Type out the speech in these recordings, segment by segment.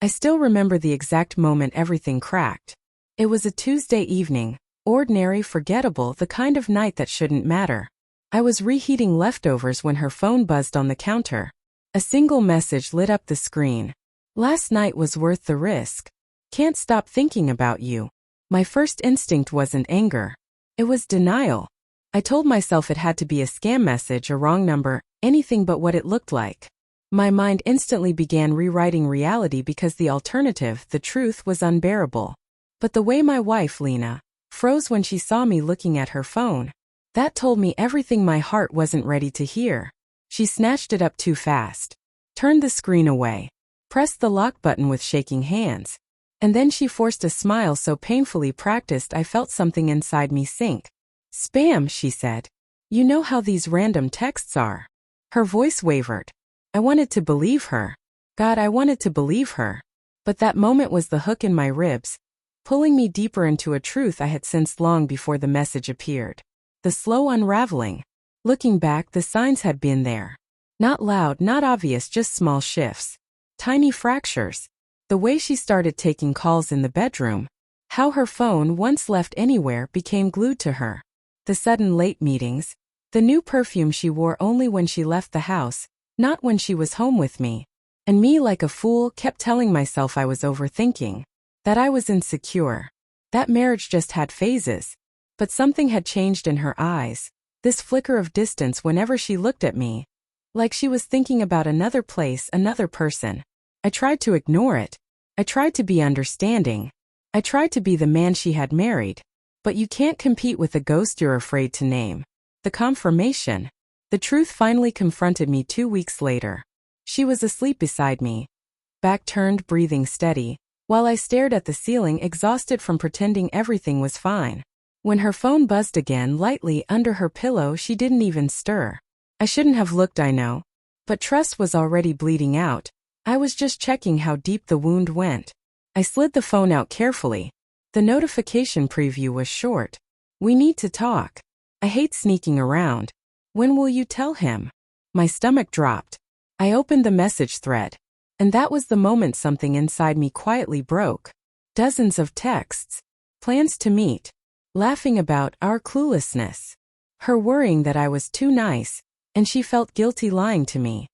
I still remember the exact moment everything cracked. It was a Tuesday evening, ordinary, forgettable, the kind of night that shouldn't matter. I was reheating leftovers when her phone buzzed on the counter. A single message lit up the screen. "Last night was worth the risk. Can't stop thinking about you." My first instinct wasn't anger. It was denial. I told myself it had to be a scam message, a wrong number, anything but what it looked like. My mind instantly began rewriting reality because the alternative, the truth, was unbearable. But the way my wife, Lena, froze when she saw me looking at her phone, that told me everything my heart wasn't ready to hear. She snatched it up too fast, turned the screen away, pressed the lock button with shaking hands, and then she forced a smile so painfully practiced I felt something inside me sink. "Spam," she said. "You know how these random texts are." Her voice wavered. I wanted to believe her. God, I wanted to believe her. But that moment was the hook in my ribs, pulling me deeper into a truth I had sensed long before the message appeared. The slow unraveling. Looking back, the signs had been there. Not loud, not obvious, just small shifts. Tiny fractures. The way she started taking calls in the bedroom. How her phone, once left anywhere, became glued to her. The sudden late meetings. The new perfume she wore only when she left the house, not when she was home with me. And me, like a fool, kept telling myself I was overthinking. That I was insecure. That marriage just had phases. But something had changed in her eyes. This flicker of distance whenever she looked at me. Like she was thinking about another place, another person. I tried to ignore it. I tried to be understanding. I tried to be the man she had married. But you can't compete with a ghost you're afraid to name. The confirmation. The truth finally confronted me 2 weeks later. She was asleep beside me. Back turned, breathing steady, while I stared at the ceiling, exhausted from pretending everything was fine. When her phone buzzed again lightly under her pillow, she didn't even stir. I shouldn't have looked, I know. But trust was already bleeding out. I was just checking how deep the wound went. I slid the phone out carefully. The notification preview was short. "We need to talk. I hate sneaking around. When will you tell him?" My stomach dropped. I opened the message thread. And that was the moment something inside me quietly broke. Dozens of texts. Plans to meet. Laughing about our cluelessness. Her worrying that I was too nice, and she felt guilty lying to me.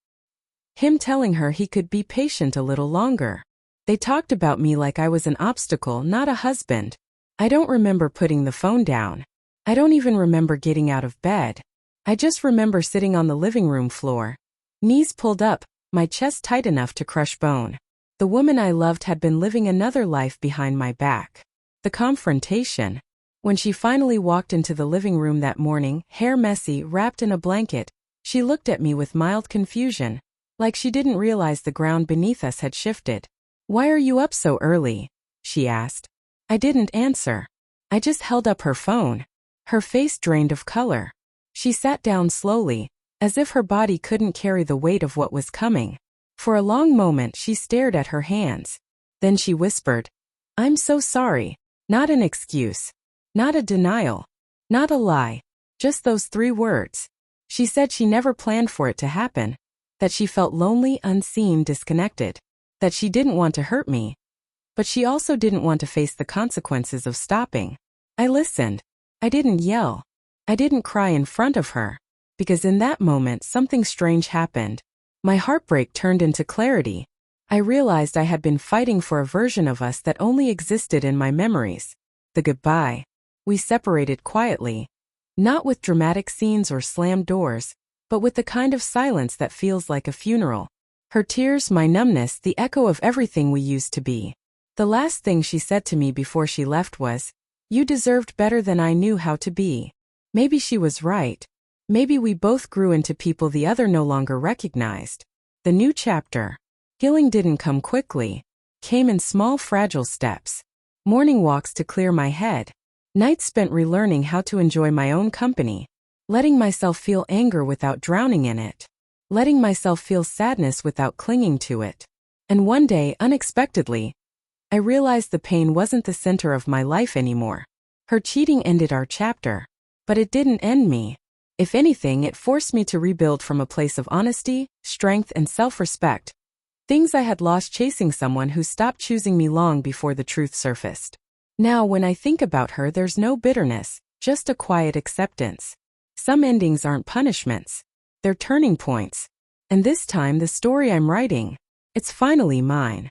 Him telling her he could be patient a little longer. They talked about me like I was an obstacle, not a husband. I don't remember putting the phone down. I don't even remember getting out of bed. I just remember sitting on the living room floor. Knees pulled up, my chest tight enough to crush bone. The woman I loved had been living another life behind my back. The confrontation. When she finally walked into the living room that morning, hair messy, wrapped in a blanket, she looked at me with mild confusion, like she didn't realize the ground beneath us had shifted. "Why are you up so early?" she asked. I didn't answer. I just held up her phone. Her face drained of color. She sat down slowly, as if her body couldn't carry the weight of what was coming. For a long moment she stared at her hands. Then she whispered, "I'm so sorry." Not an excuse. Not a denial. Not a lie. Just those 3 words. She said she never planned for it to happen. That she felt lonely, unseen, disconnected. That she didn't want to hurt me. But she also didn't want to face the consequences of stopping. I listened. I didn't yell. I didn't cry in front of her. Because in that moment something strange happened. My heartbreak turned into clarity. I realized I had been fighting for a version of us that only existed in my memories. The goodbye. We separated quietly. Not with dramatic scenes or slammed doors, but with the kind of silence that feels like a funeral. Her tears, my numbness, the echo of everything we used to be. The last thing she said to me before she left was, "You deserved better than I knew how to be." Maybe she was right. Maybe we both grew into people the other no longer recognized. The new chapter. Healing didn't come quickly. Came in small, fragile steps. Morning walks to clear my head. Nights spent relearning how to enjoy my own company. Letting myself feel anger without drowning in it. Letting myself feel sadness without clinging to it. And one day, unexpectedly, I realized the pain wasn't the center of my life anymore. Her cheating ended our chapter. But it didn't end me. If anything, it forced me to rebuild from a place of honesty, strength, and self-respect. Things I had lost chasing someone who stopped choosing me long before the truth surfaced. Now, when I think about her, there's no bitterness, just a quiet acceptance. Some endings aren't punishments. They're turning points. And this time, the story I'm writing, it's finally mine.